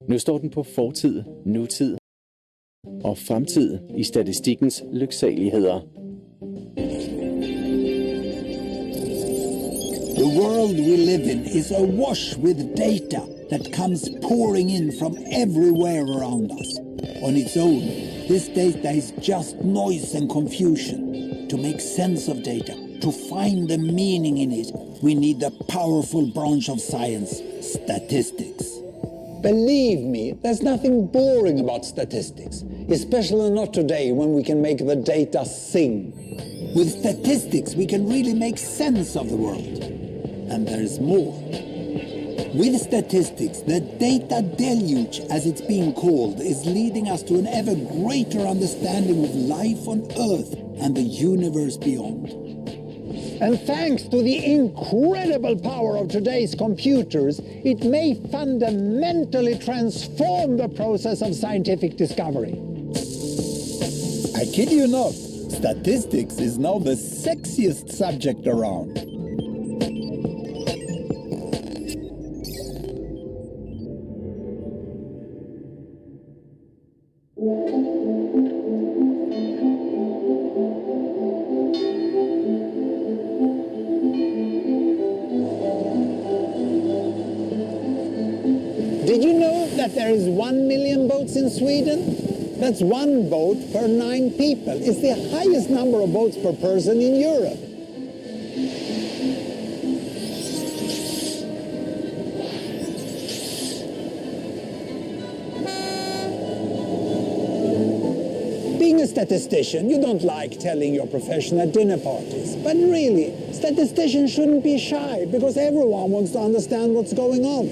Nu står den på fortid, nutid og fremtid i statistikkens lyksageligheder. The world we live in is awash with data that comes pouring in from everywhere around us. On its own, this data is just noise and confusion. To make sense of data, to find the meaning in it, we need the powerful branch of science, statistics. Believe me, there's nothing boring about statistics, especially not today when we can make the data sing. With statistics, we can really make sense of the world. And there's more. With statistics, the data deluge, as it's being called, is leading us to an ever greater understanding of life on Earth and the universe beyond. And thanks to the incredible power of today's computers, it may fundamentally transform the process of scientific discovery. I kid you not, statistics is now the sexiest subject around. Did you know that there is 1 million boats in Sweden? That's one boat per 9 people. It's the highest number of boats per person in Europe. Being a statistician, you don't like telling your profession at dinner parties. But really, statisticians shouldn't be shy because everyone wants to understand what's going on.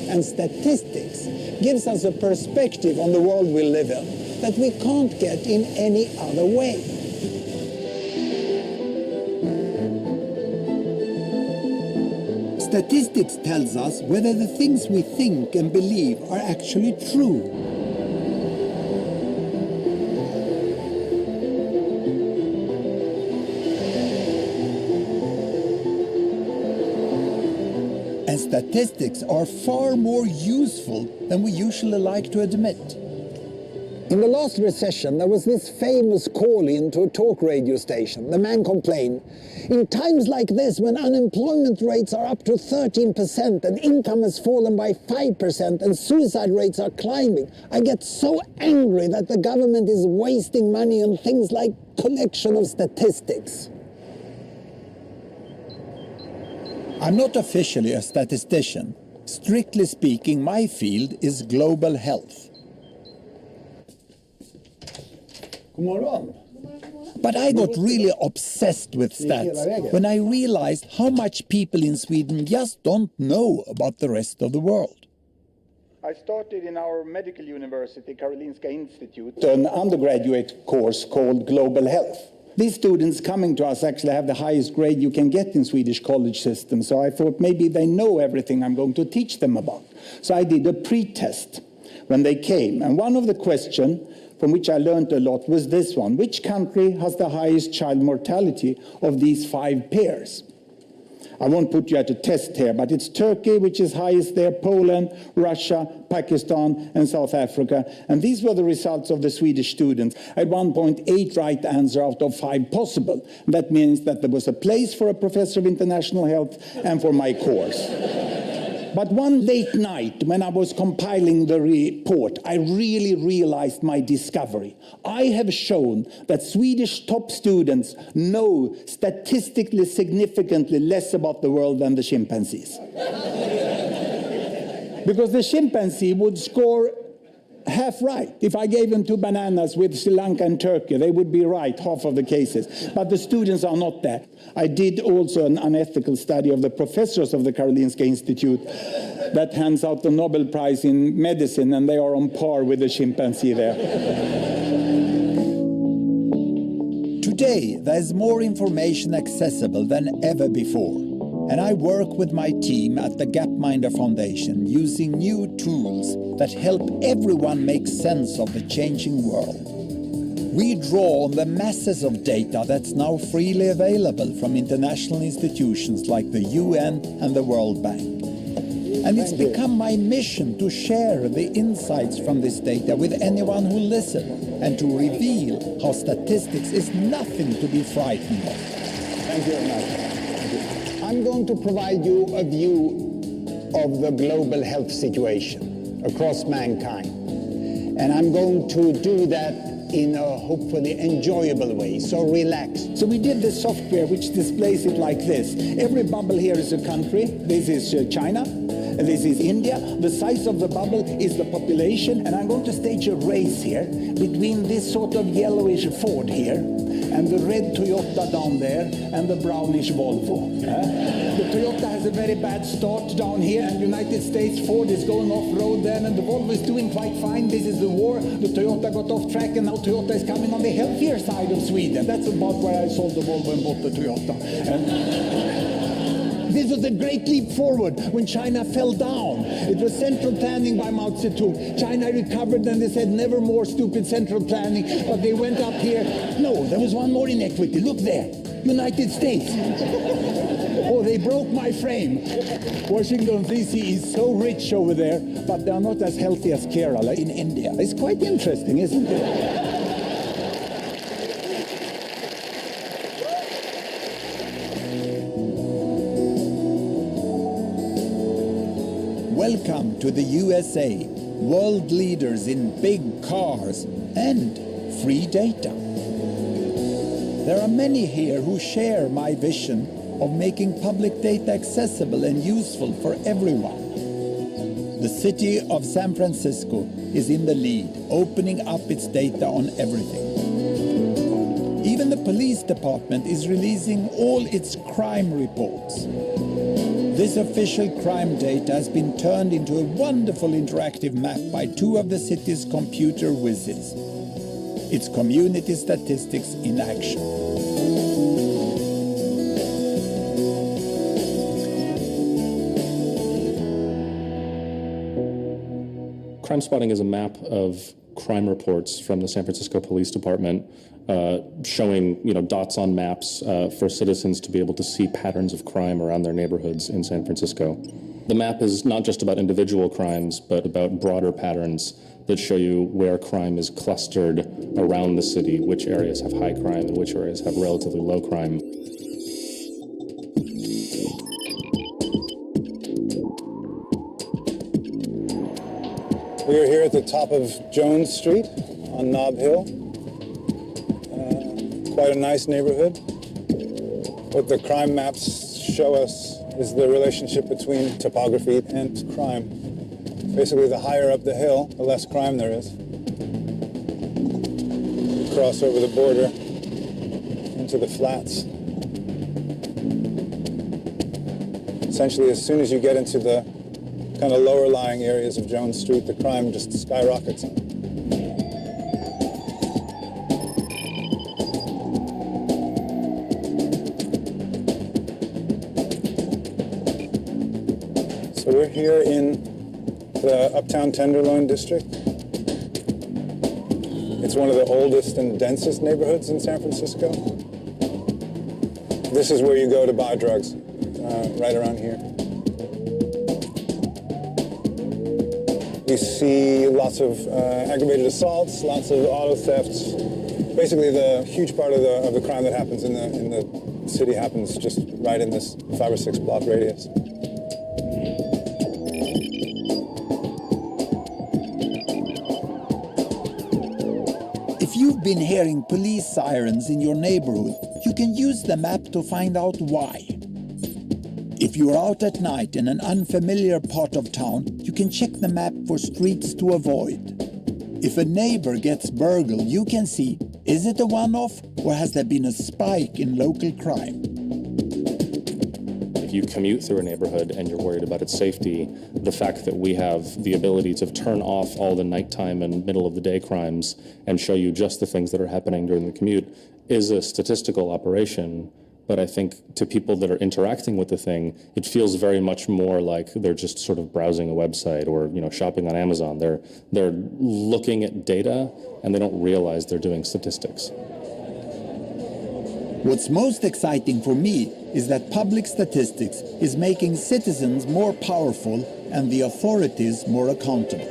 And statistics gives us a perspective on the world we live in that we can't get in any other way. Statistics tells us whether the things we think and believe are actually true. And statistics are far more useful than we usually like to admit. In the last recession, there was this famous call-in to a talk radio station. The man complained, "In times like this, when unemployment rates are up to 13% and income has fallen by 5% and suicide rates are climbing, I get so angry that the government is wasting money on things like collection of statistics." I'm not officially a statistician. Strictly speaking, my field is global health. But I got really obsessed with stats when I realized how much people in Sweden just don't know about the rest of the world. I started in our medical university, Karolinska Institute, an undergraduate course called Global Health. These students coming to us actually have the highest grade you can get in Swedish college system, so I thought maybe they know everything I'm going to teach them about. So I did a pre-test when they came, and one of the questions from which I learned a lot was this one: which country has the highest child mortality of these 5 pairs? I won't put you at a test here, but it's Turkey, which is highest there, Poland, Russia, Pakistan, and South Africa. And these were the results of the Swedish students. At one point, 8 right answers out of 5 possible. That means that there was a place for a professor of international health and for my course. But one late night, when I was compiling the report, I really realized my discovery. I have shown that Swedish top students know statistically significantly less about the world than the chimpanzees. Because the chimpanzee would score half right. If I gave them 2 bananas with Sri Lanka and Turkey, they would be right half of the cases. But the students are not there. I did also an unethical study of the professors of the Karolinska Institute that hands out the Nobel Prize in medicine, and they are on par with the chimpanzee there. Today, there is more information accessible than ever before. And I work with my team at the Gapminder Foundation using new tools that help everyone make sense of the changing world. We draw on the masses of data that's now freely available from international institutions like the UN and the World Bank. And it's become my mission to share the insights from this data with anyone who listens and to reveal how statistics is nothing to be frightened of. Thank you very much. I'm going to provide you a view of the global health situation across mankind. And I'm going to do that in a hopefully enjoyable way, so relax. So we did this software which displays it like this. Every bubble here is a country. This is China. This is India. The size of the bubble is the population. And I'm going to stage a race here between this sort of yellowish Ford here and the red Toyota down there and the brownish Volvo. The Toyota has a very bad start down here, and United States Ford is going off-road then, and the Volvo is doing quite fine. This is the war. The Toyota got off track, and now Toyota is coming on the healthier side of Sweden. That's about where I sold the Volvo and bought the Toyota. This was a great leap forward when China fell down. It was central planning by Mao Zedong. China recovered and they said never more stupid central planning, but they went up here. No, there was one more inequity. Look there, United States. Oh, they broke my frame. Washington D.C. is so rich over there, but they are not as healthy as Kerala in India. It's quite interesting, isn't it? Welcome to the USA, world leaders in big cars and free data. There are many here who share my vision of making public data accessible and useful for everyone. The city of San Francisco is in the lead, opening up its data on everything. Even the police department is releasing all its crime reports. This official crime data has been turned into a wonderful interactive map by two of the city's computer whizzes. It's community statistics in action. Crime spotting is a map of crime reports from the San Francisco Police Department showing, dots on maps for citizens to be able to see patterns of crime around their neighborhoods in San Francisco. The map is not just about individual crimes, but about broader patterns that show you where crime is clustered around the city, which areas have high crime and which areas have relatively low crime. We are here at the top of Jones Street on Nob Hill. Quite a nice neighborhood. What the crime maps show us is the relationship between topography and crime. Basically, the higher up the hill, the less crime there is. You cross over the border into the flats. Essentially, as soon as you get into the kind of lower lying areas of Jones Street, the crime just skyrockets. So we're here in the Uptown Tenderloin District. It's one of the oldest and densest neighborhoods in San Francisco. This is where you go to buy drugs, right around here. You see lots of aggravated assaults, lots of auto thefts. Basically, the huge part of the crime that happens in the city happens just right in this 5 or 6 block radius. If you've been hearing police sirens in your neighborhood, you can use the map to find out why. If you're out at night in an unfamiliar part of town, you can check the map for streets to avoid. If a neighbor gets burgled, you can see, is it a one-off or has there been a spike in local crime? If you commute through a neighborhood and you're worried about its safety, the fact that we have the ability to turn off all the nighttime and middle-of-the-day crimes and show you just the things that are happening during the commute is a statistical operation. But I think to people that are interacting with the thing, it feels very much more like they're just sort of browsing a website or, shopping on Amazon. They're looking at data and they don't realize they're doing statistics. What's most exciting for me is that public statistics is making citizens more powerful and the authorities more accountable.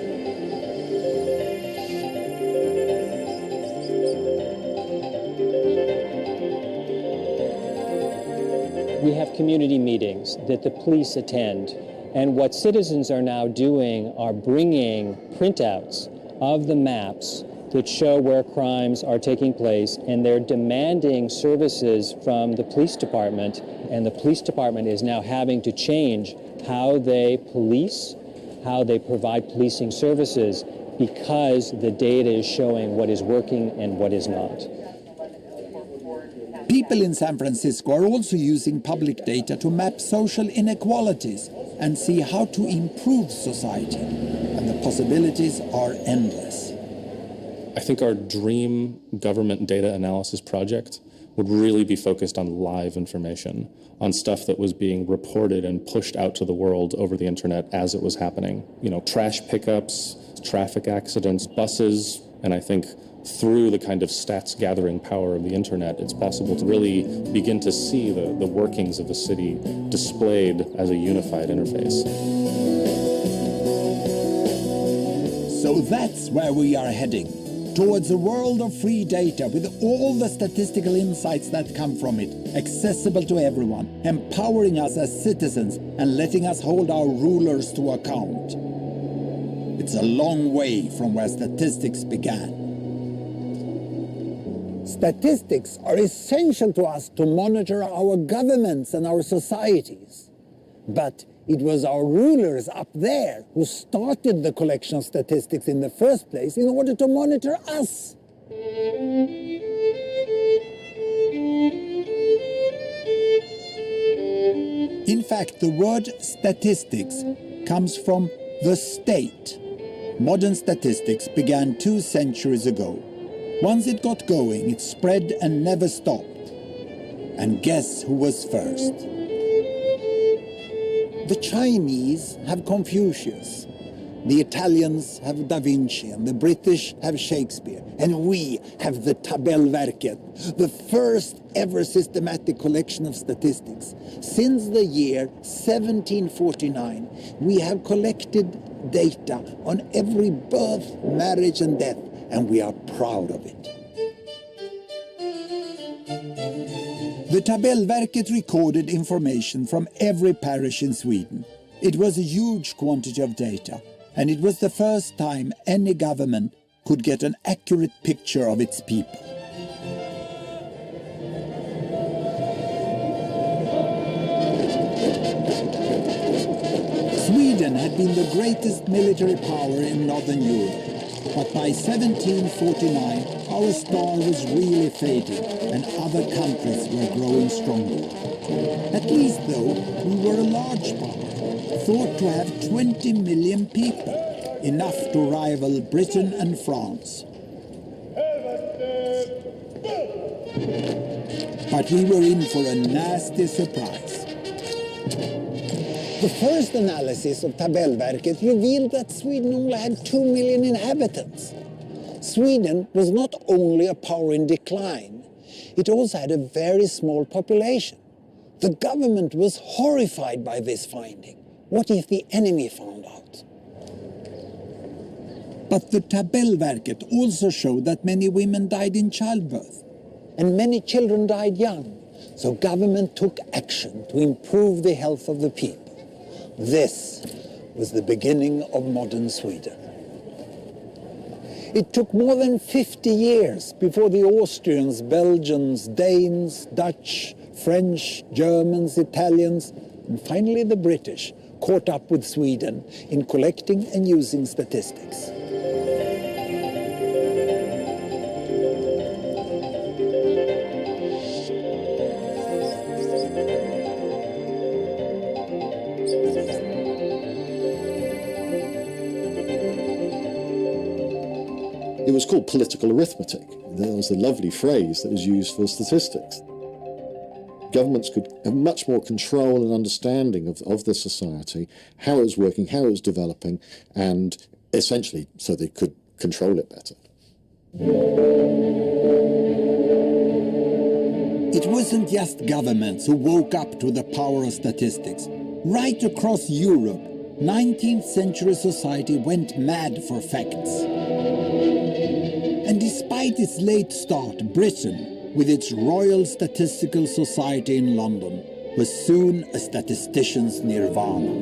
We have community meetings that the police attend, and what citizens are now doing are bringing printouts of the maps that show where crimes are taking place, and they're demanding services from the police department, and the police department is now having to change how they police, how they provide policing services, because the data is showing what is working and what is not. People in San Francisco are also using public data to map social inequalities and see how to improve society, and the possibilities are endless. I think our dream government data analysis project would really be focused on live information, on stuff that was being reported and pushed out to the world over the internet as it was happening. You know, trash pickups, traffic accidents, buses, and I think through the kind of stats gathering power of the internet, it's possible to really begin to see the workings of the city displayed as a unified interface. So that's where we are heading, towards a world of free data with all the statistical insights that come from it, accessible to everyone, empowering us as citizens and letting us hold our rulers to account. It's a long way from where statistics began. Statistics are essential to us to monitor our governments and our societies. But it was our rulers up there who started the collection of statistics in the first place in order to monitor us. In fact, the word statistics comes from the state. Modern statistics began 2 centuries ago. Once it got going, it spread and never stopped. And guess who was first? The Chinese have Confucius, the Italians have Da Vinci, and the British have Shakespeare, and we have the Tabellverket, the first ever systematic collection of statistics. Since the year 1749, we have collected data on every birth, marriage, and death, and we are proud of it. The Tabellverket recorded information from every parish in Sweden. It was a huge quantity of data, and it was the first time any government could get an accurate picture of its people. Sweden had been the greatest military power in Northern Europe. But by 1749, our star was really fading, and other countries were growing stronger. At least, though, we were a large power, thought to have 20 million people, enough to rival Britain and France. But we were in for a nasty surprise. The first analysis of Tabellverket revealed that Sweden only had 2 million inhabitants. Sweden was not only a power in decline, it also had a very small population. The government was horrified by this finding. What if the enemy found out? But the Tabellverket also showed that many women died in childbirth. And many children died young. So government took action to improve the health of the people. This was the beginning of modern Sweden. It took more than 50 years before the Austrians, Belgians, Danes, Dutch, French, Germans, Italians, and finally the British caught up with Sweden in collecting and using statistics. It was called political arithmetic. That was the lovely phrase that was used for statistics. Governments could have much more control and understanding of the society, how it was working, how it was developing, and essentially so they could control it better. It was wasn't just governments who woke up to the power of statistics. Right across Europe, 19th century society went mad for facts. And despite its late start, Britain, with its Royal Statistical Society in London, was soon a statistician's nirvana.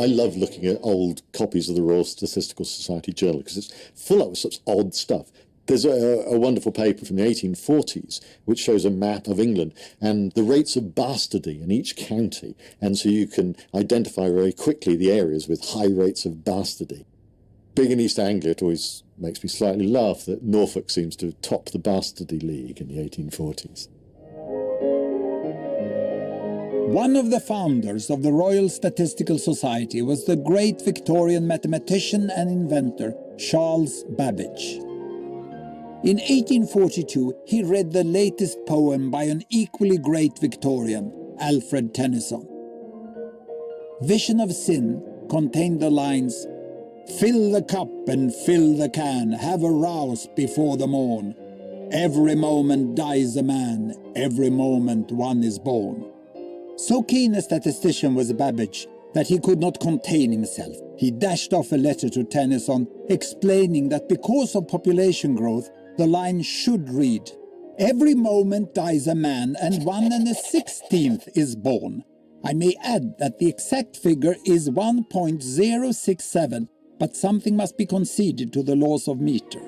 I love looking at old copies of the Royal Statistical Society Journal because it's full of such odd stuff. There's a wonderful paper from the 1840s which shows a map of England and the rates of bastardy in each county. And so you can identify very quickly the areas with high rates of bastardy. Being in East Anglia, it always makes me slightly laugh that Norfolk seems to top the bastardy league in the 1840s. One of the founders of the Royal Statistical Society was the great Victorian mathematician and inventor Charles Babbage. In 1842, he read the latest poem by an equally great Victorian, Alfred Tennyson. Vision of Sin contained the lines, "Fill the cup and fill the can, have a rouse before the morn. Every moment dies a man, every moment one is born." So keen a statistician was Babbage that he could not contain himself. He dashed off a letter to Tennyson explaining that because of population growth, the line should read, "Every moment dies a man and 1/16 is born." I may add that the exact figure is 1.067, but something must be conceded to the laws of meter.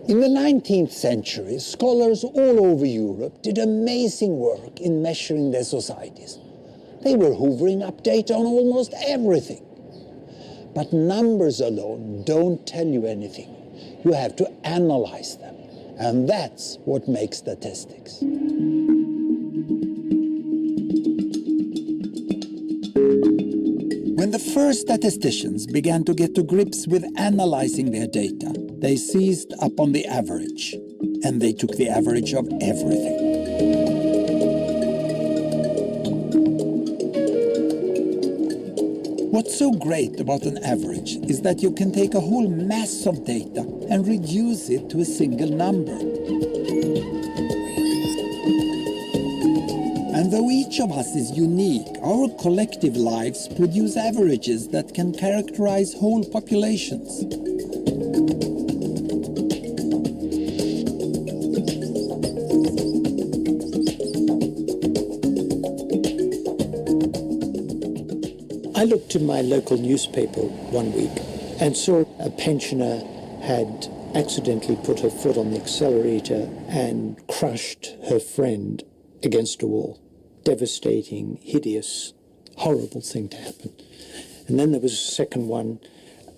In the 19th century, scholars all over Europe did amazing work in measuring their societies. They were hoovering up data on almost everything. But numbers alone don't tell you anything. You have to analyze them. And that's what makes statistics. When the first statisticians began to get to grips with analyzing their data, they seized upon the average, and they took the average of everything. What's so great about an average is that you can take a whole mass of data and reduce it to a single number. And though each of us is unique, our collective lives produce averages that can characterize whole populations. I looked in my local newspaper one week and saw a pensioner had accidentally put her foot on the accelerator and crushed her friend against a wall. Devastating, hideous, horrible thing to happen. And then there was a second one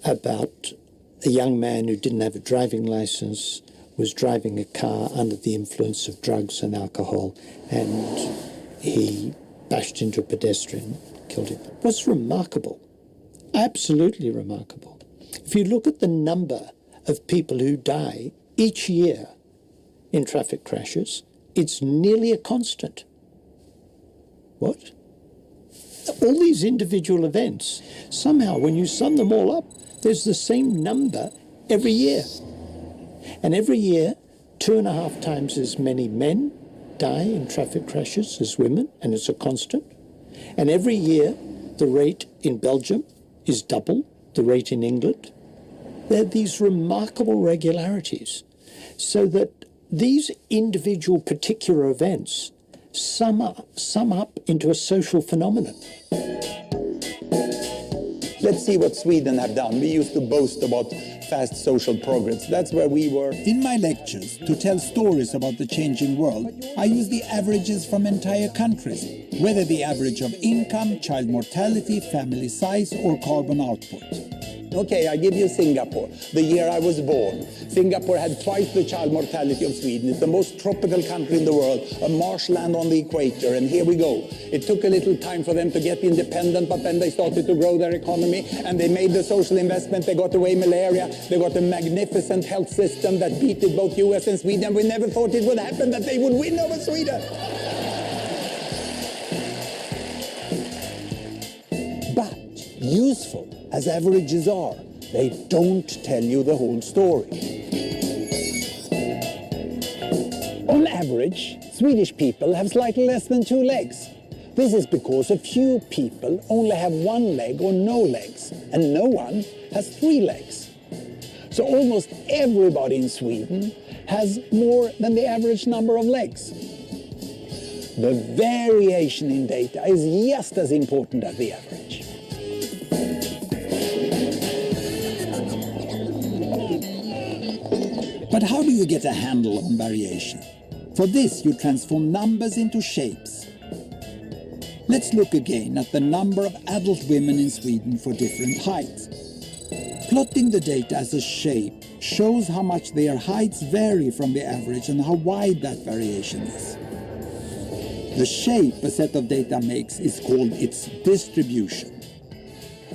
about a young man who didn't have a driving license, was driving a car under the influence of drugs and alcohol, and he bashed into a pedestrian, killed him. What's remarkable, absolutely remarkable, if you look at the number of people who die each year in traffic crashes, it's nearly a constant. What? All these individual events, somehow when you sum them all up, there's the same number every year. And every year, 2.5 times as many men die in traffic crashes as women, and it's a constant. And every year, the rate in Belgium is double the rate in England. There are these remarkable regularities, so that these individual particular events sum up into a social phenomenon. Let's see what Sweden have done. We used to boast about fast social progress. That's where we were. In my lectures, to tell stories about the changing world, I use the averages from entire countries, whether the average of income, child mortality, family size, or carbon output. Okay, I give you Singapore, the year I was born. Singapore had twice the child mortality of Sweden. It's the most tropical country in the world, a marshland on the equator, and here we go. It took a little time for them to get independent, but then they started to grow their economy, and they made the social investment. They got away malaria. They got a magnificent health system that beat both US and Sweden. We never thought it would happen, that they would win over Sweden. But useful as averages are, they don't tell you the whole story. On average, Swedish people have slightly less than 2 legs. This is because a few people only have 1 leg or no legs, and no one has 3 legs. So almost everybody in Sweden has more than the average number of legs. The variation in data is just as important as the average. But how do you get a handle on variation? For this, you transform numbers into shapes. Let's look again at the number of adult women in Sweden for different heights. Plotting the data as a shape shows how much their heights vary from the average and how wide that variation is. The shape a set of data makes is called its distribution.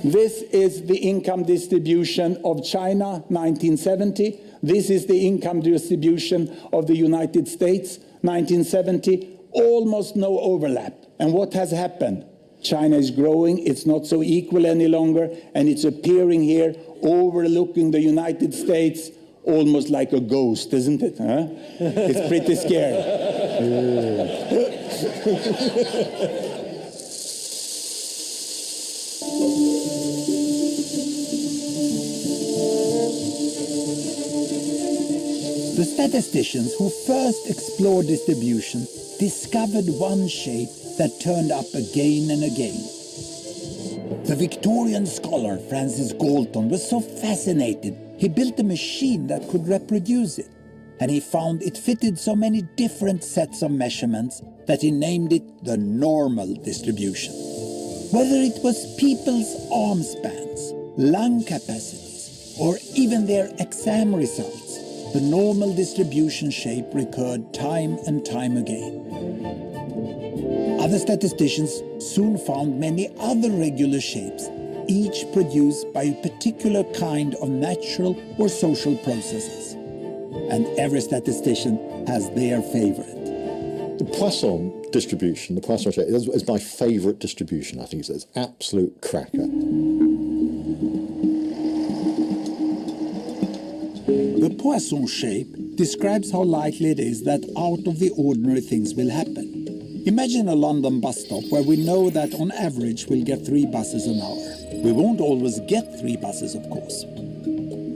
This is the income distribution of China, 1970. This is the income distribution of the United States, 1970. Almost no overlap. And what has happened? China is growing, it's not so equal any longer, and it's appearing here, overlooking the United States, almost like a ghost, isn't it? Huh? It's pretty scary. The statisticians who first explored distribution discovered one shape that turned up again and again. The Victorian scholar Francis Galton was so fascinated, he built a machine that could reproduce it, and he found it fitted so many different sets of measurements that he named it the normal distribution. Whether it was people's arm spans, lung capacities, or even their exam results, the normal distribution shape recurred time and time again. Other statisticians soon found many other regular shapes, each produced by a particular kind of natural or social processes. And every statistician has their favorite. The Poisson distribution, the Poisson shape, is my favourite distribution. I think it's an absolute cracker. The Poisson shape describes how likely it is that out of the ordinary things will happen. Imagine a London bus stop where we know that on average we'll get 3 buses an hour. We won't always get 3 buses, of course.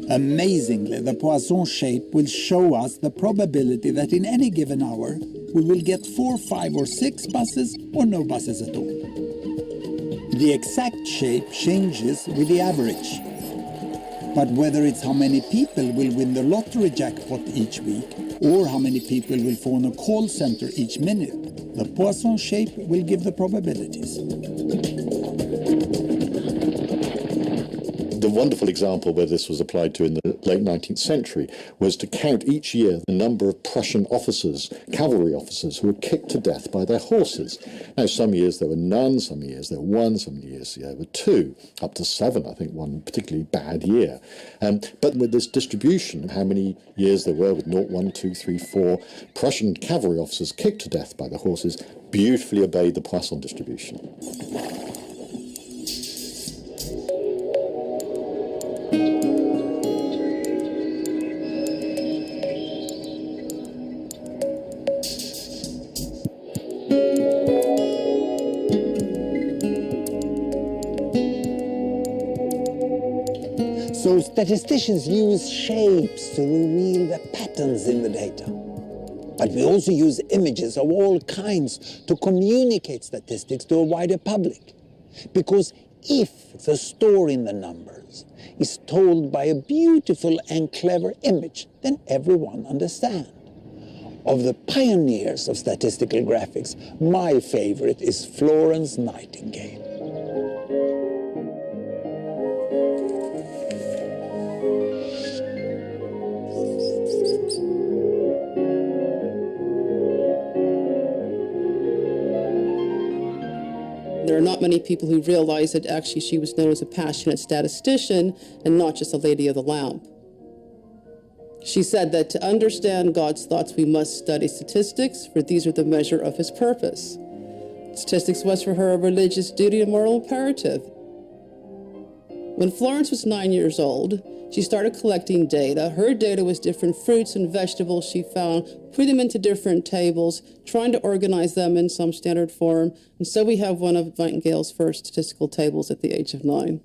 Amazingly, the Poisson shape will show us the probability that in any given hour we will get 4, 5 or 6 buses or no buses at all. The exact shape changes with the average. But whether it's how many people will win the lottery jackpot each week or how many people will phone a call center each minute, the Poisson shape will give the probabilities. The wonderful example where this was applied to in the late 19th century was to count each year the number of Prussian officers, cavalry officers, who were kicked to death by their horses. Now, some years there were none, some years there were 1, some years there were 2, up to 7, I think, one particularly bad year. But with this distribution, how many years there were with 0, 1, 2, 3, 4 Prussian cavalry officers kicked to death by their horses beautifully obeyed the Poisson distribution. So statisticians use shapes to reveal the patterns in the data. But we also use images of all kinds to communicate statistics to a wider public. Because if the story in the numbers is told by a beautiful and clever image, then everyone understands. Of the pioneers of statistical graphics, my favorite is Florence Nightingale. There are not many people who realize that actually she was known as a passionate statistician and not just a lady of the lamp. She said that to understand God's thoughts, we must study statistics, for these are the measure of his purpose. Statistics was for her a religious duty and moral imperative. When Florence was 9 years old, she started collecting data. Her data was different fruits and vegetables she found, put them into different tables, trying to organize them in some standard form. And so we have one of Nightingale's first statistical tables at the age of 9.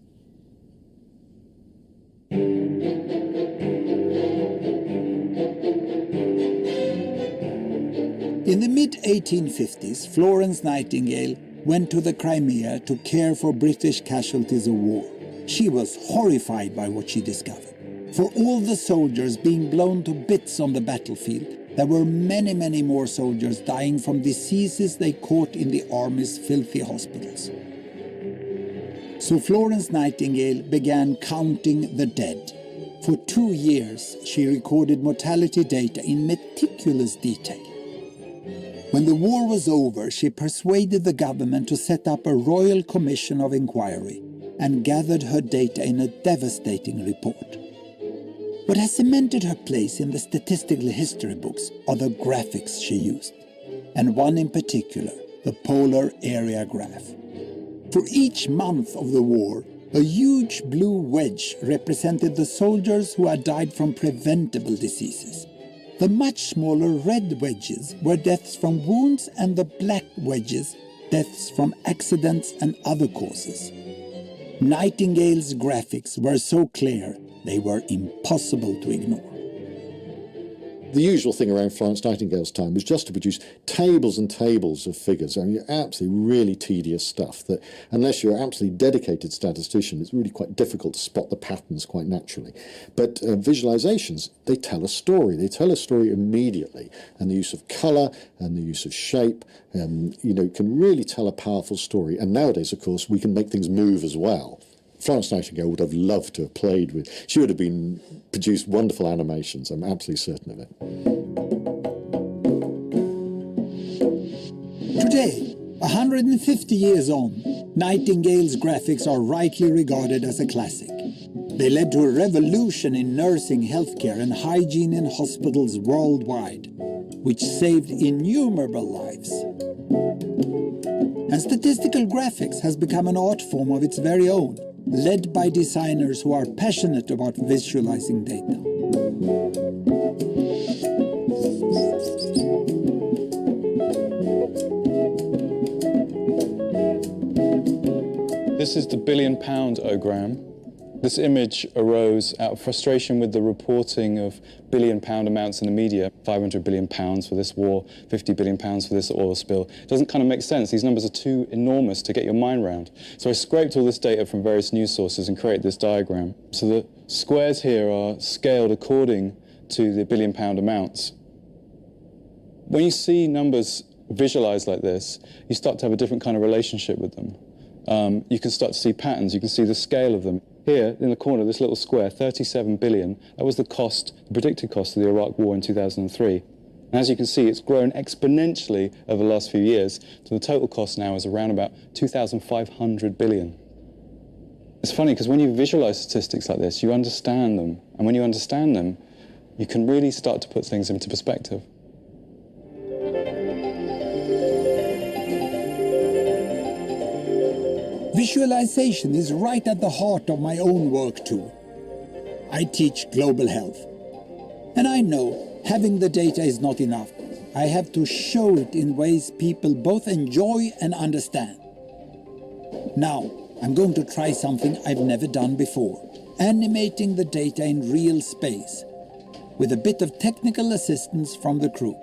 In the mid-1850s, Florence Nightingale went to the Crimea to care for British casualties of war. She was horrified by what she discovered. For all the soldiers being blown to bits on the battlefield, there were many, many more soldiers dying from diseases they caught in the army's filthy hospitals. So Florence Nightingale began counting the dead. For 2 years, she recorded mortality data in meticulous detail. When the war was over, she persuaded the government to set up a royal commission of inquiry and gathered her data in a devastating report. What has cemented her place in the statistical history books are the graphics she used, and one in particular, the polar area graph. For each month of the war, a huge blue wedge represented the soldiers who had died from preventable diseases. The much smaller red wedges were deaths from wounds, and the black wedges, deaths from accidents and other causes. Nightingale's graphics were so clear, they were impossible to ignore. The usual thing around Florence Nightingale's time was just to produce tables and tables of figures. I mean, absolutely really tedious stuff that, unless you're an absolutely dedicated statistician, it's really quite difficult to spot the patterns quite naturally. But visualizations, they tell a story. They tell a story immediately. And the use of colour and the use of shape, can really tell a powerful story. And nowadays, of course, we can make things move as well. Florence Nightingale would have loved to have played with. She would have produced wonderful animations. I'm absolutely certain of it. Today, 150 years on, Nightingale's graphics are rightly regarded as a classic. They led to a revolution in nursing, healthcare and hygiene in hospitals worldwide, which saved innumerable lives. And statistical graphics has become an art form of its very own, led by designers who are passionate about visualizing data. This is the billion-pound-ogram. This image arose out of frustration with the reporting of billion-pound amounts in the media. 500 billion pounds for this war, 50 billion pounds for this oil spill. It doesn't kind of make sense. These numbers are too enormous to get your mind around. So I scraped all this data from various news sources and created this diagram. So the squares here are scaled according to the billion-pound amounts. When you see numbers visualized like this, you start to have a different kind of relationship with them. You can start to see patterns. You can see the scale of them. Here, in the corner, this little square, 37 billion, that was the predicted cost of the Iraq War in 2003. And as you can see, it's grown exponentially over the last few years, so the total cost now is around about 2,500 billion. It's funny, because when you visualize statistics like this, you understand them. And when you understand them, you can really start to put things into perspective. Visualization is right at the heart of my own work too. I teach global health. And I know having the data is not enough. I have to show it in ways people both enjoy and understand. Now, I'm going to try something I've never done before. Animating the data in real space, with a bit of technical assistance from the crew.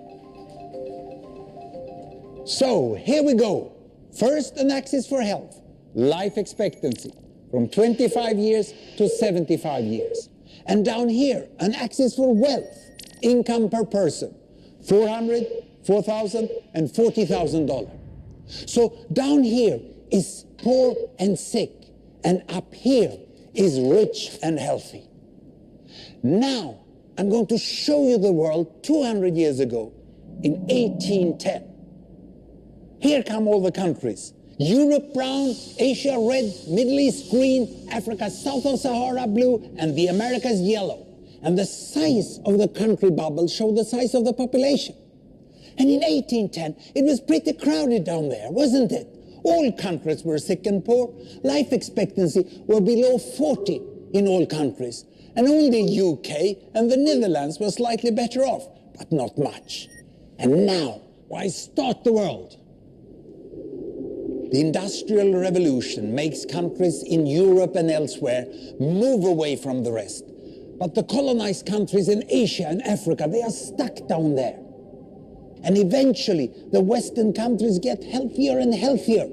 So, here we go. First, an axis for health. Life expectancy, from 25 years to 75 years. And down here, an axis for wealth, income per person, $400,000, $4,000, and $40,000. So down here is poor and sick, and up here is rich and healthy. Now, I'm going to show you the world 200 years ago, in 1810. Here come all the countries. Europe brown, Asia red, Middle East green, Africa south of Sahara blue, and the Americas yellow. And the size of the country bubbles show the size of the population. And in 1810, it was pretty crowded down there, wasn't it? All countries were sick and poor. Life expectancy were below 40 in all countries. And only UK and the Netherlands were slightly better off, but not much. And now, why start the world? The Industrial Revolution makes countries in Europe and elsewhere move away from the rest. But the colonized countries in Asia and Africa, they are stuck down there. And eventually, the Western countries get healthier and healthier.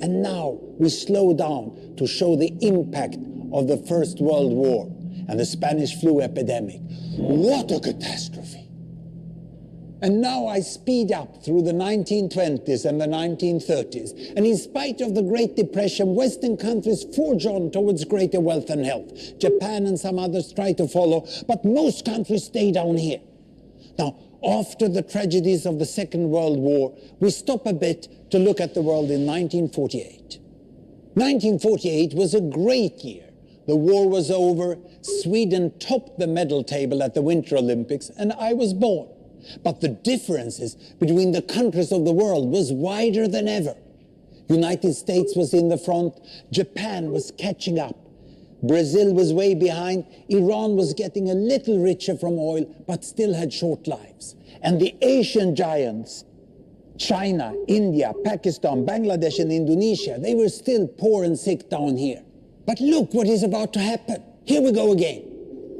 And now we slow down to show the impact of the First World War and the Spanish flu epidemic. What a catastrophe! And now I speed up through the 1920s and the 1930s. And in spite of the Great Depression, Western countries forge on towards greater wealth and health. Japan and some others try to follow, but most countries stay down here. Now, after the tragedies of the Second World War, we stop a bit to look at the world in 1948. 1948 was a great year. The war was over, Sweden topped the medal table at the Winter Olympics, and I was born. But the differences between the countries of the world was wider than ever. United States was in the front, Japan was catching up. Brazil was way behind, Iran was getting a little richer from oil, but still had short lives. And the Asian giants, China, India, Pakistan, Bangladesh and Indonesia, they were still poor and sick down here. But look what is about to happen. Here we go again.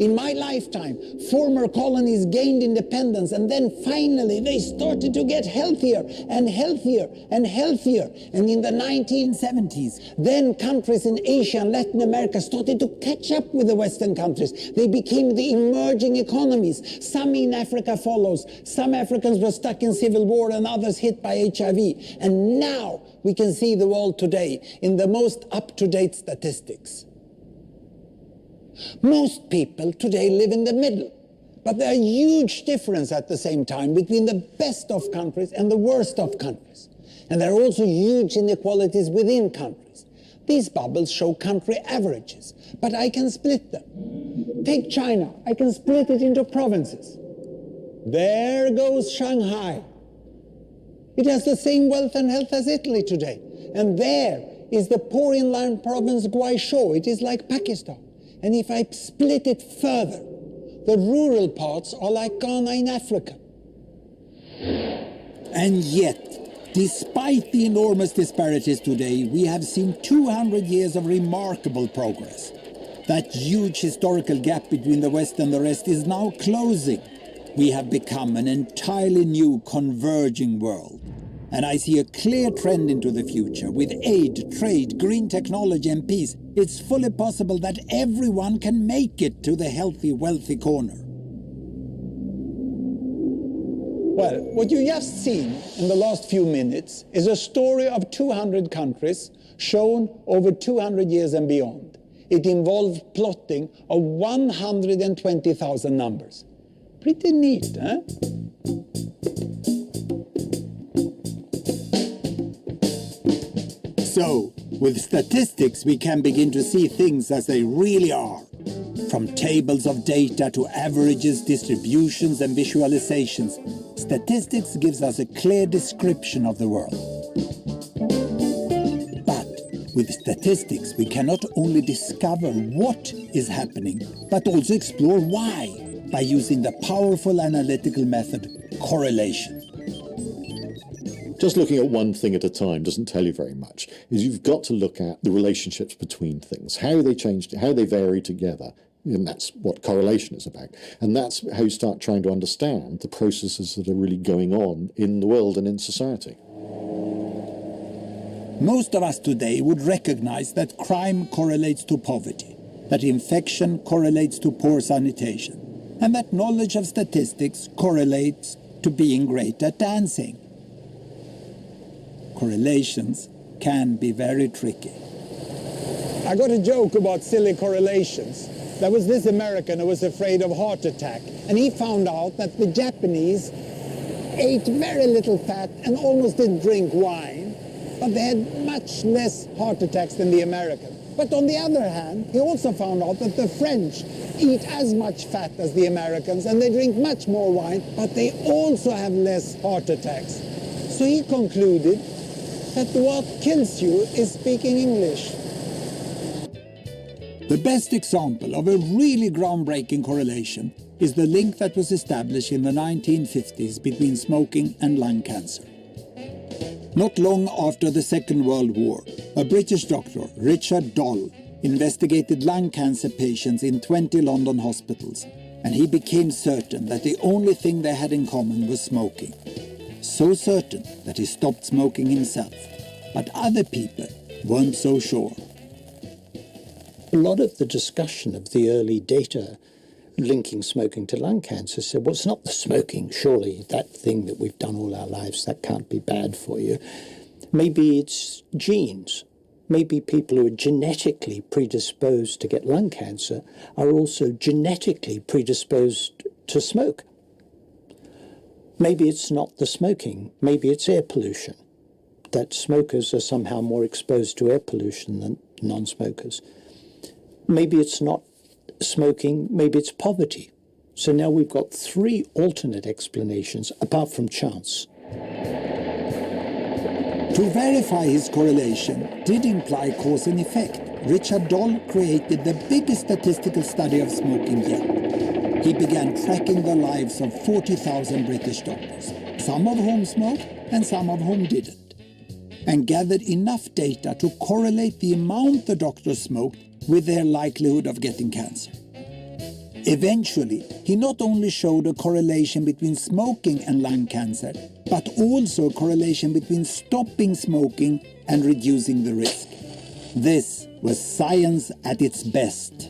In my lifetime, former colonies gained independence, and then finally they started to get healthier and healthier and healthier. And in the 1970s, then countries in Asia and Latin America started to catch up with the Western countries. They became the emerging economies. Some in Africa follows. Some Africans were stuck in civil war and others hit by HIV. And now we can see the world today in the most up-to-date statistics. Most people today live in the middle, but there are huge differences at the same time between the best of countries and the worst of countries. And there are also huge inequalities within countries. These bubbles show country averages, but I can split them. Take China, I can split it into provinces. There goes Shanghai. It has the same wealth and health as Italy today. And there is the poor inland province Guizhou. It is like Pakistan. And if I split it further, the rural parts are like Ghana in Africa. And yet, despite the enormous disparities today, we have seen 200 years of remarkable progress. That huge historical gap between the West and the rest is now closing. We have become an entirely new converging world. And I see a clear trend into the future. With aid, trade, green technology and peace, it's fully possible that everyone can make it to the healthy, wealthy corner. Well, what you just seen in the last few minutes is a story of 200 countries shown over 200 years and beyond. It involved plotting of 120,000 numbers. Pretty neat, huh? So, with statistics, we can begin to see things as they really are. From tables of data to averages, distributions and visualizations, statistics gives us a clear description of the world. But with statistics, we can not only discover what is happening, but also explore why, by using the powerful analytical method, correlation. Just looking at one thing at a time doesn't tell you very much. You've got to look at the relationships between things, how they change, how they vary together. And that's what correlation is about. And that's how you start trying to understand the processes that are really going on in the world and in society. Most of us today would recognize that crime correlates to poverty, that infection correlates to poor sanitation, and that knowledge of statistics correlates to being great at dancing. Correlations can be very tricky. I got a joke about silly correlations. There was this American who was afraid of heart attack, and he found out that the Japanese ate very little fat and almost didn't drink wine, but they had much less heart attacks than the Americans. But on the other hand, he also found out that the French eat as much fat as the Americans, and they drink much more wine, but they also have less heart attacks. So he concluded that what kills you is speaking English. The best example of a really groundbreaking correlation is the link that was established in the 1950s between smoking and lung cancer. Not long after the Second World War, a British doctor, Richard Doll, investigated lung cancer patients in 20 London hospitals, and he became certain that the only thing they had in common was smoking. So certain that he stopped smoking himself. But other people weren't so sure. A lot of the discussion of the early data linking smoking to lung cancer said, well, it's not the smoking, surely, that thing that we've done all our lives, that can't be bad for you. Maybe it's genes. Maybe people who are genetically predisposed to get lung cancer are also genetically predisposed to smoke. Maybe it's not the smoking, maybe it's air pollution, that smokers are somehow more exposed to air pollution than non-smokers. Maybe it's not smoking, maybe it's poverty. So now we've got three alternate explanations apart from chance. To verify his correlation did imply cause and effect. Richard Doll created the biggest statistical study of smoking yet. He began tracking the lives of 40,000 British doctors, some of whom smoked and some of whom didn't, and gathered enough data to correlate the amount the doctors smoked with their likelihood of getting cancer. Eventually, he not only showed a correlation between smoking and lung cancer, but also a correlation between stopping smoking and reducing the risk. This was science at its best.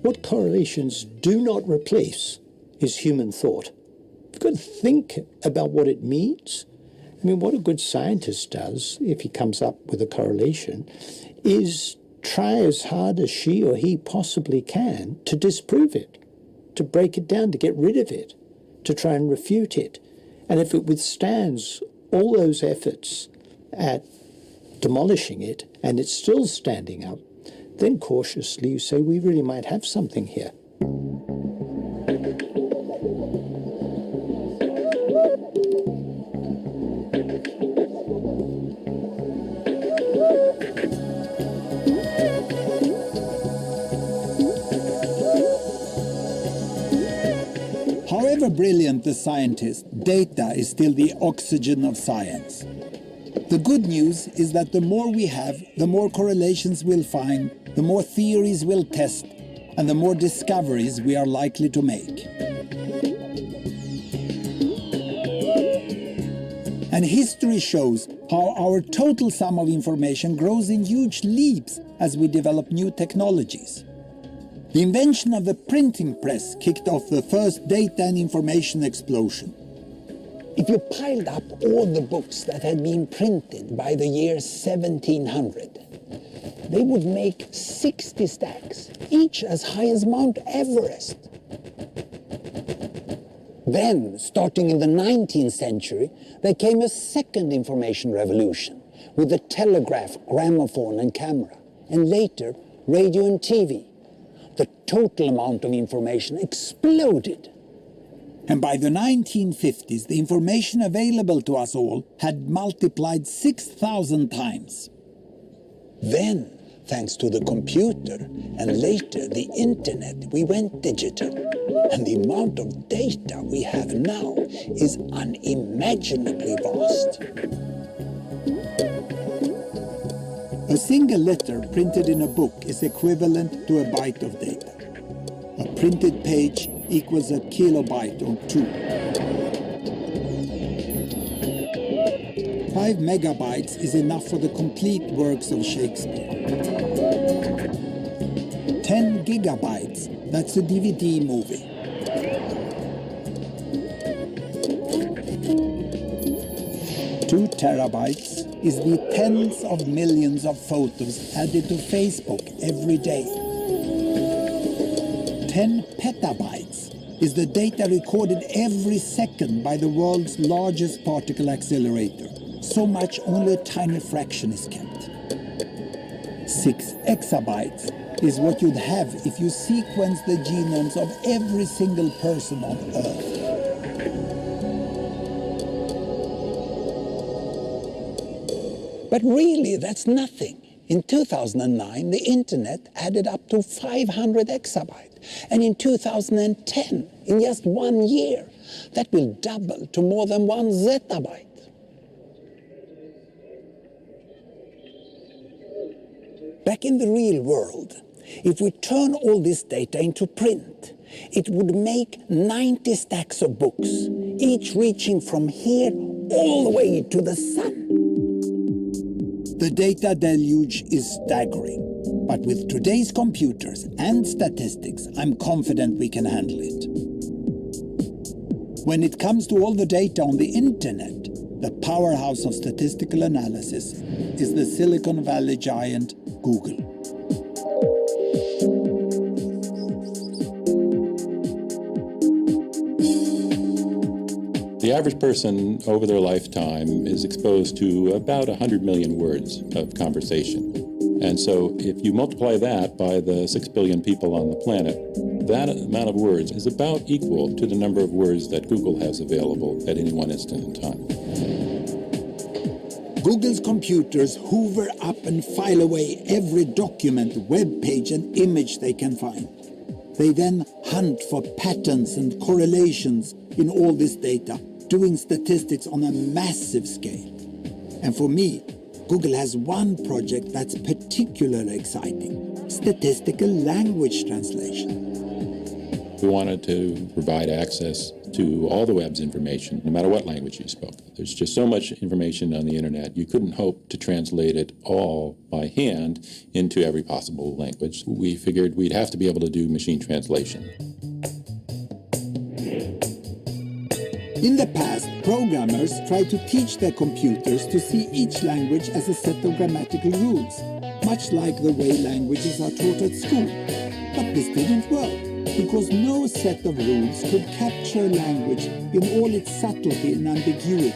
What correlations do not replace is human thought. You've got to think about what it means. I mean, what a good scientist does, if he comes up with a correlation, is try as hard as she or he possibly can to disprove it, to break it down, to get rid of it, to try and refute it. And if it withstands all those efforts at demolishing it and it's still standing up, then cautiously you say, we really might have something here. However brilliant the scientist, data is still the oxygen of science. The good news is that the more we have, the more correlations we'll find, the more theories we'll test, and the more discoveries we are likely to make. And history shows how our total sum of information grows in huge leaps as we develop new technologies. The invention of the printing press kicked off the first data and information explosion. If you piled up all the books that had been printed by the year 1700, they would make 60 stacks, each as high as Mount Everest. Then, starting in the 19th century, there came a second information revolution with the telegraph, gramophone and camera, and later radio and TV. The total amount of information exploded. And by the 1950s, the information available to us all had multiplied 6,000 times. Then, thanks to the computer and later the internet, we went digital. And the amount of data we have now is unimaginably vast. A single letter printed in a book is equivalent to a byte of data. A printed page equals a kilobyte or 2. 5 megabytes is enough for the complete works of Shakespeare. 10 gigabytes, that's a DVD movie. 2 terabytes is the tens of millions of photos added to Facebook every day. 10 petabytes is the data recorded every second by the world's largest particle accelerator. So much only a tiny fraction is kept. 6 exabytes is what you'd have if you sequenced the genomes of every single person on Earth. But really, that's nothing. In 2009, the internet added up to 500 exabytes. And in 2010, in just 1 year, that will double to more than 1 zettabyte. Back in the real world, if we turn all this data into print, it would make 90 stacks of books, each reaching from here all the way to the sun. The data deluge is staggering, but with today's computers and statistics, I'm confident we can handle it. When it comes to all the data on the internet, the powerhouse of statistical analysis is the Silicon Valley giant Google. The average person over their lifetime is exposed to about 100 million words of conversation. And so if you multiply that by the 6 billion people on the planet, that amount of words is about equal to the number of words that Google has available at any one instant in time. Google's computers hoover up and file away every document, web page and image they can find. They then hunt for patterns and correlations in all this data, doing statistics on a massive scale. And for me, Google has one project that's particularly exciting: statistical language translation. We wanted to provide access to all the web's information, no matter what language you spoke. There's just so much information on the internet, you couldn't hope to translate it all by hand into every possible language. We figured we'd have to be able to do machine translation. In the past, programmers tried to teach their computers to see each language as a set of grammatical rules, much like the way languages are taught at school. But this didn't work, because no set of rules could capture language in all its subtlety and ambiguity.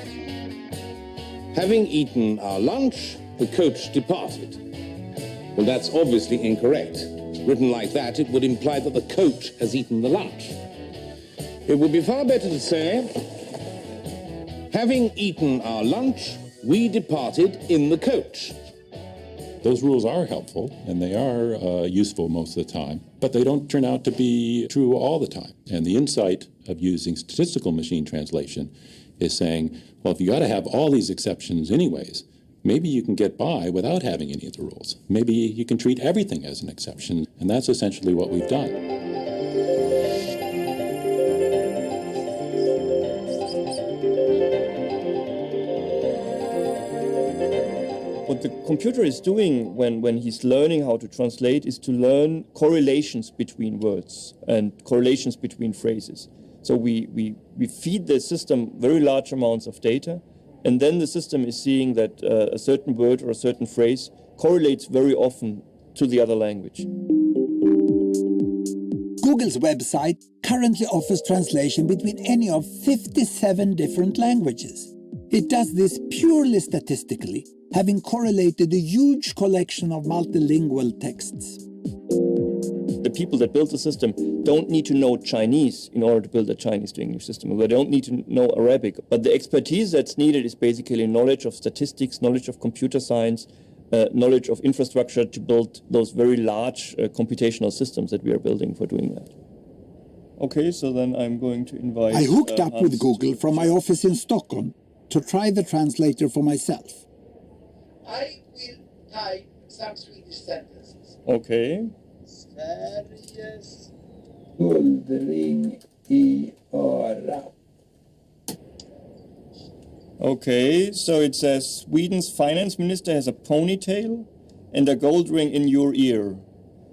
Having eaten our lunch, the coach departed. Well, that's obviously incorrect. Written like that, it would imply that the coach has eaten the lunch. It would be far better to say, having eaten our lunch, we departed in the coach. Those rules are helpful, and they are useful most of the time, but they don't turn out to be true all the time. And the insight of using statistical machine translation is saying, well, if you got to have all these exceptions anyways, maybe you can get by without having any of the rules. Maybe you can treat everything as an exception, and that's essentially what we've done. What the computer is doing when he's learning how to translate is to learn correlations between words and correlations between phrases. So we feed the system very large amounts of data, and then the system is seeing that a certain word or a certain phrase correlates very often to the other language. Google's website currently offers translation between any of 57 different languages. It does this purely statistically, having correlated a huge collection of multilingual texts. The people that built the system don't need to know Chinese in order to build a Chinese to English system. They don't need to know Arabic. But the expertise that's needed is basically knowledge of statistics, knowledge of computer science, knowledge of infrastructure to build those very large computational systems that we are building for doing that. Okay, so then I'm going to invite... I hooked up with Google from my office in Stockholm to try the translator for myself. I will type some Swedish sentences. Okay. Sveriges guldring I öra. Okay, so it says Sweden's finance minister has a ponytail and a gold ring in your ear.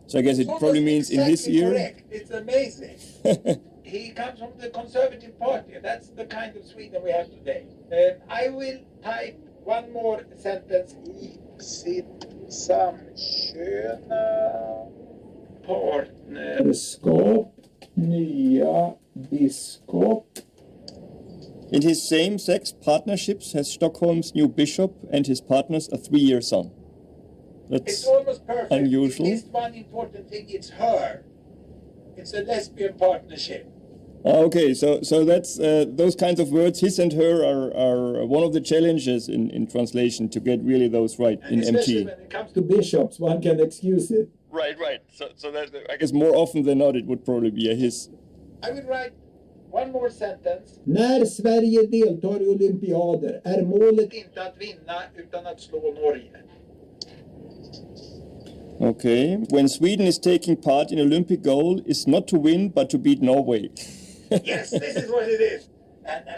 So I guess it probably means in his ear. Correct. It's amazing. He comes from the Conservative Party. That's the kind of Sweden we have today. I will type one more sentence. I sitt samkönade partnerskap, nya biskop. In his same-sex partnerships has Stockholm's new bishop and his partners a 3-year son. That's it's almost perfect. Unusual. It's one important thing. It's her. It's a lesbian partnership. Okay, so that's those kinds of words, his and her, are one of the challenges in translation, to get really those right and in especially MT. when it comes to bishops, one can excuse it. Right. So that, I guess more often than not, it would probably be a his. I will write one more sentence. När Sverige deltar i olympiader är målet Inte att vinna utan att slå Norge. Okay, when Sweden is taking part in Olympic goal is not to win but to beat Norway. Yes, this is what it is.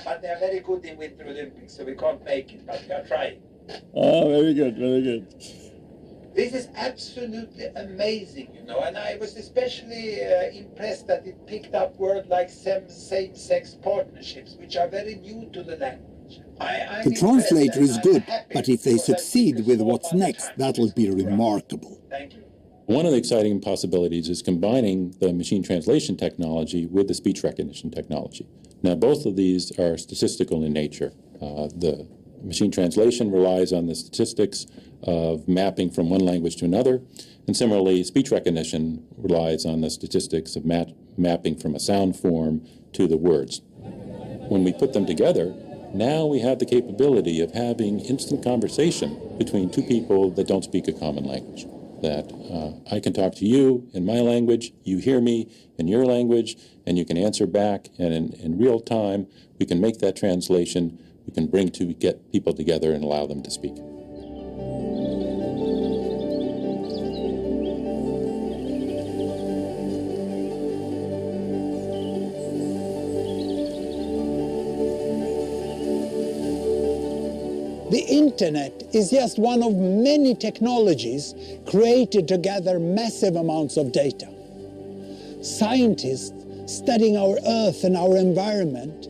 But they are very good in Winter Olympics, so we can't make it, but we are trying. Ah, very good, very good. This is absolutely amazing, you know, and I was especially impressed that it picked up words like same-sex partnerships, which are very new to the language. The translator is good, but if they succeed with what's next, that'll be remarkable. Thank you. One of the exciting possibilities is combining the machine translation technology with the speech recognition technology. Now, both of these are statistical in nature. The machine translation relies on the statistics of mapping from one language to another, and similarly, speech recognition relies on the statistics of mapping from a sound form to the words. When we put them together, now we have the capability of having instant conversation between two people that don't speak a common language. That I can talk to you in my language, you hear me in your language, and you can answer back, and in real time, we can make that translation, we can get people together and allow them to speak. The internet is just one of many technologies created to gather massive amounts of data. Scientists studying our Earth and our environment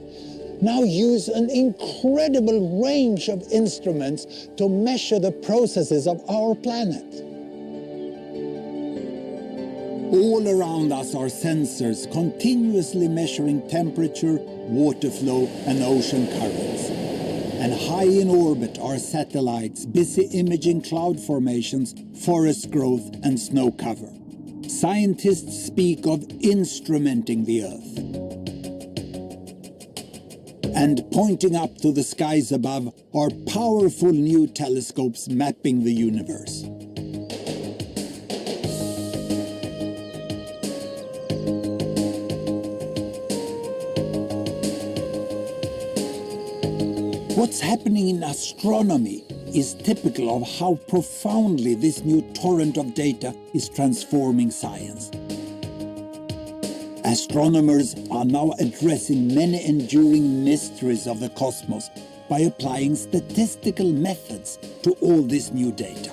now use an incredible range of instruments to measure the processes of our planet. All around us are sensors continuously measuring temperature, water flow, and ocean currents. And high in orbit are satellites busy imaging cloud formations, forest growth, and snow cover. Scientists speak of instrumenting the Earth. And pointing up to the skies above are powerful new telescopes mapping the universe. What's happening in astronomy is typical of how profoundly this new torrent of data is transforming science. Astronomers are now addressing many enduring mysteries of the cosmos by applying statistical methods to all this new data.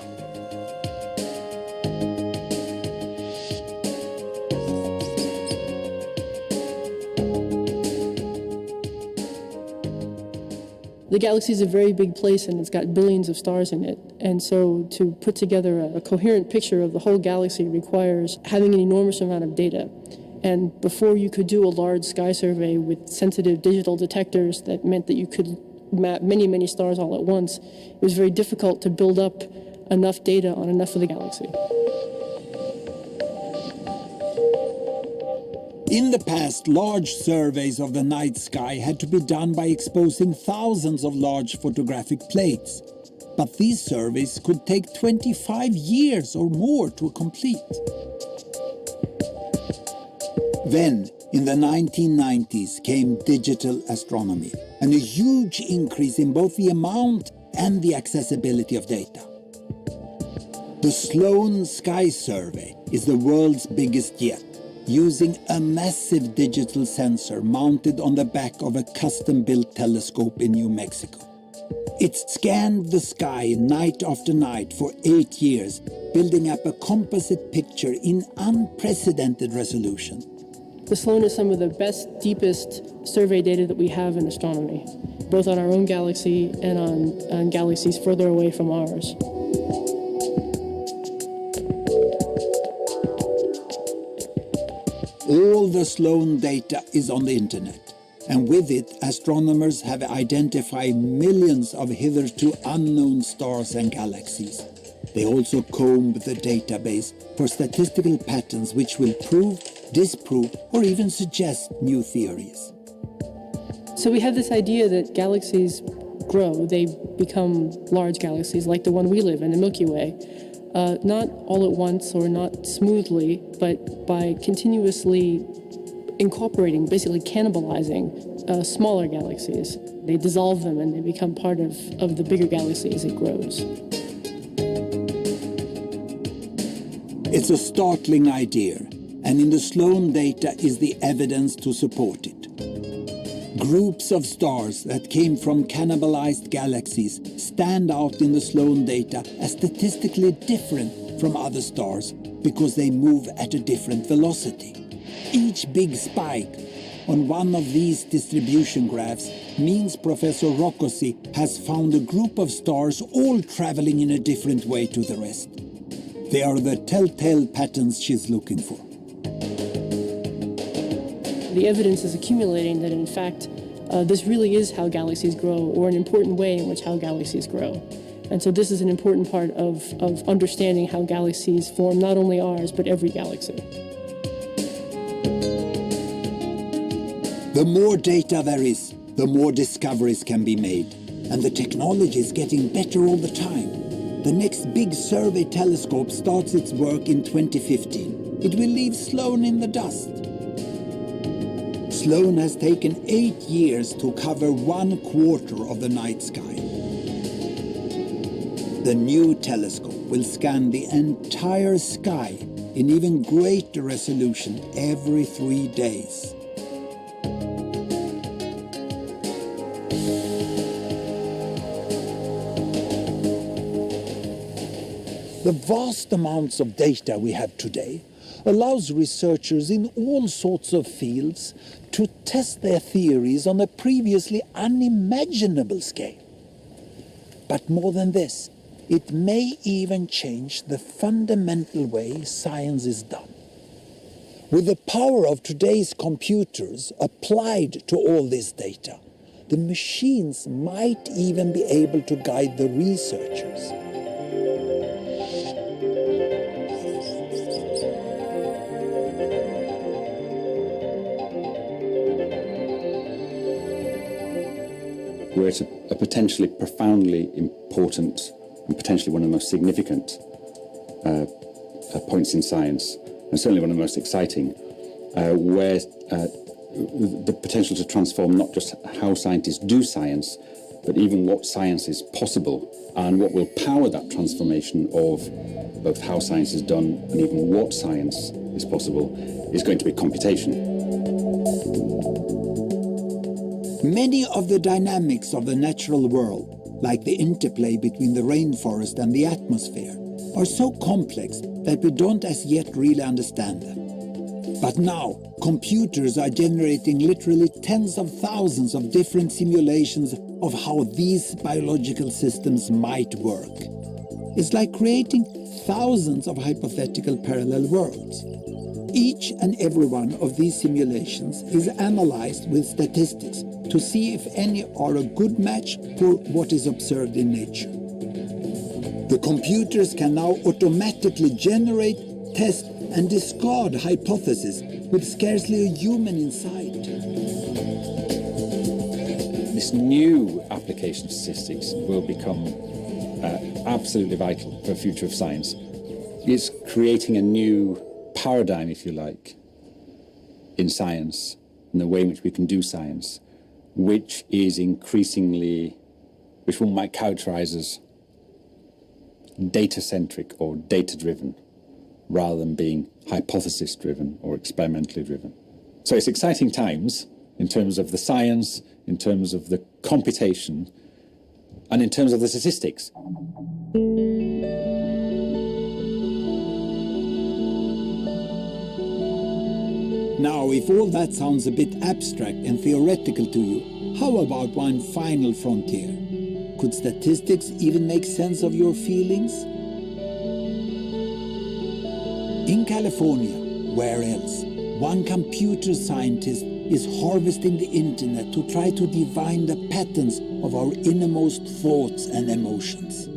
The galaxy is a very big place and it's got billions of stars in it. And so to put together a coherent picture of the whole galaxy requires having an enormous amount of data. And before you could do a large sky survey with sensitive digital detectors that meant that you could map many, many stars all at once, it was very difficult to build up enough data on enough of the galaxy. In the past, large surveys of the night sky had to be done by exposing thousands of large photographic plates. But these surveys could take 25 years or more to complete. Then, in the 1990s, came digital astronomy, and a huge increase in both the amount and the accessibility of data. The Sloan Sky Survey is the world's biggest yet, using a massive digital sensor mounted on the back of a custom-built telescope in New Mexico. It scanned the sky night after night for 8 years, building up a composite picture in unprecedented resolution. The Sloan is some of the best, deepest survey data that we have in astronomy, both on our own galaxy and on galaxies further away from ours. All the Sloan data is on the internet, and with it, astronomers have identified millions of hitherto unknown stars and galaxies. They also combed the database for statistical patterns which will prove disprove, or even suggest new theories. So we have this idea that galaxies grow, they become large galaxies like the one we live in, the Milky Way, not all at once or not smoothly, but by continuously incorporating, basically cannibalizing smaller galaxies. They dissolve them and they become part of the bigger galaxy as it grows. It's a startling idea, and in the Sloan data is the evidence to support it. Groups of stars that came from cannibalized galaxies stand out in the Sloan data as statistically different from other stars because they move at a different velocity. Each big spike on one of these distribution graphs means Professor Roccosi has found a group of stars all traveling in a different way to the rest. They are the telltale patterns she's looking for. The evidence is accumulating that, in fact, this really is how galaxies grow, or an important way in which how galaxies grow. And so this is an important part of understanding how galaxies form, not only ours, but every galaxy. The more data there is, the more discoveries can be made. And the technology is getting better all the time. The next big survey telescope starts its work in 2015. It will leave Sloan in the dust. Sloan has taken 8 years to cover 1/4 of the night sky. The new telescope will scan the entire sky in even greater resolution every 3 days. The vast amounts of data we have today allows researchers in all sorts of fields to test their theories on a previously unimaginable scale. But more than this, it may even change the fundamental way science is done. With the power of today's computers applied to all this data, the machines might even be able to guide the researchers. We're at a potentially profoundly important and potentially one of the most significant points in science, and certainly one of the most exciting, where the potential to transform not just how scientists do science, but even what science is possible, and what will power that transformation of both how science is done and even what science is possible is going to be computation. Many of the dynamics of the natural world, like the interplay between the rainforest and the atmosphere, are so complex that we don't as yet really understand them. But now, computers are generating literally tens of thousands of different simulations of how these biological systems might work. It's like creating thousands of hypothetical parallel worlds. Each and every one of these simulations is analyzed with statistics to see if any are a good match for what is observed in nature. The computers can now automatically generate, test, and discard hypotheses with scarcely a human inside. This new application of statistics will become absolutely vital for the future of science. It's creating a new paradigm, if you like, in science, and the way in which we can do science, which is increasingly, which one might characterize as data-centric or data-driven, rather than being hypothesis-driven or experimentally driven. So it's exciting times in terms of the science, in terms of the computation, and in terms of the statistics. Now, if all that sounds a bit abstract and theoretical to you, how about one final frontier? Could statistics even make sense of your feelings? In California, where else, one computer scientist is harvesting the internet to try to divine the patterns of our innermost thoughts and emotions.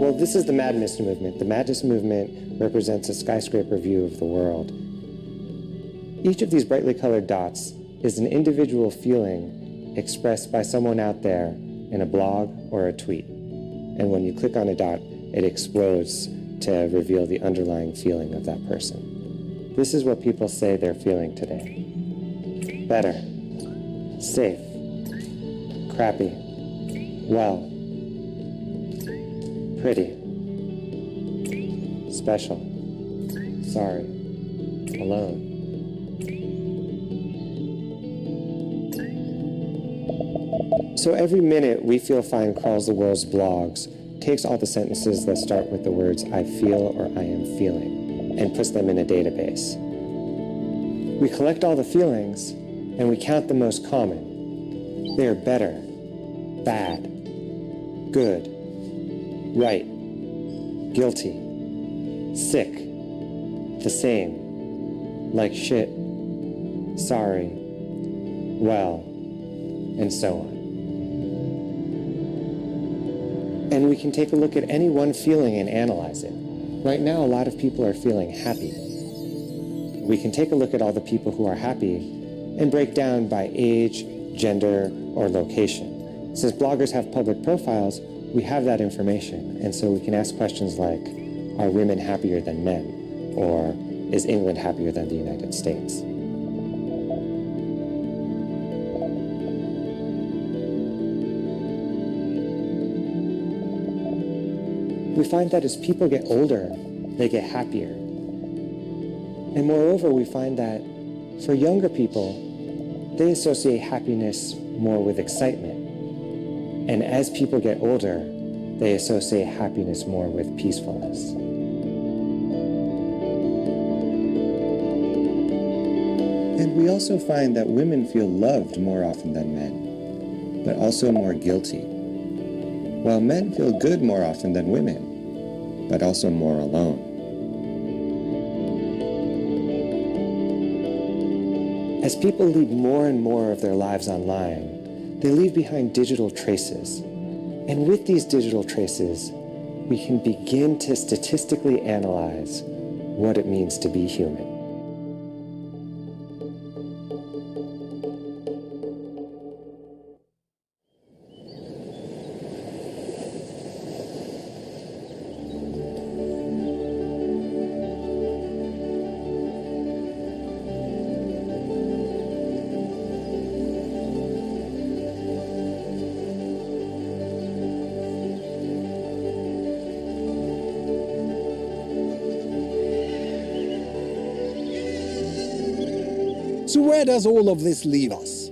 Well, this is the Madness movement. The Madness movement represents a skyscraper view of the world. Each of these brightly colored dots is an individual feeling expressed by someone out there in a blog or a tweet. And when you click on a dot, it explodes to reveal the underlying feeling of that person. This is what people say they're feeling today. Better, safe, crappy, well, pretty, special, sorry, alone. So every minute We Feel Fine crawls the world's blogs, takes all the sentences that start with the words I feel or I am feeling, and puts them in a database. We collect all the feelings, and we count the most common. They are better, bad, good, right, guilty, sick, the same, like shit, sorry, well, and so on. And we can take a look at any one feeling and analyze it. Right now, a lot of people are feeling happy. We can take a look at all the people who are happy and break down by age, gender, or location. Since bloggers have public profiles, we have that information, and so we can ask questions like, are women happier than men? Or is England happier than the United States? We find that as people get older, they get happier. And moreover, we find that for younger people, they associate happiness more with excitement. And as people get older, they associate happiness more with peacefulness. And we also find that women feel loved more often than men, but also more guilty, while men feel good more often than women, but also more alone. As people lead more and more of their lives online, they leave behind digital traces. And with these digital traces, we can begin to statistically analyze what it means to be human. So where does all of this leave us?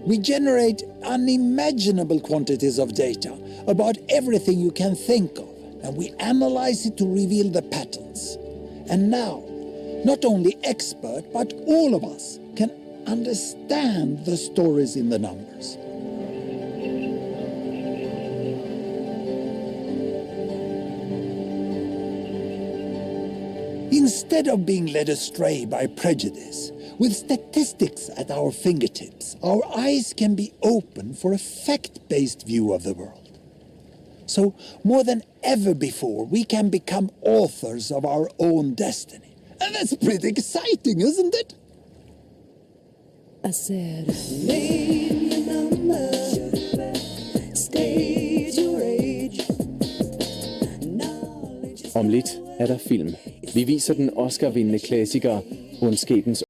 We generate unimaginable quantities of data about everything you can think of, and we analyze it to reveal the patterns. And now, not only expert, but all of us can understand the stories in the numbers. Instead of being led astray by prejudice, with statistics at our fingertips, our eyes can be open for a fact-based view of the world. So, more than ever before, we can become authors of our own destiny. And that's pretty exciting, isn't it? I said, name your number, state your age. Om lidt er der film. Vi viser den Oscar-vindende klassiker Ondskabens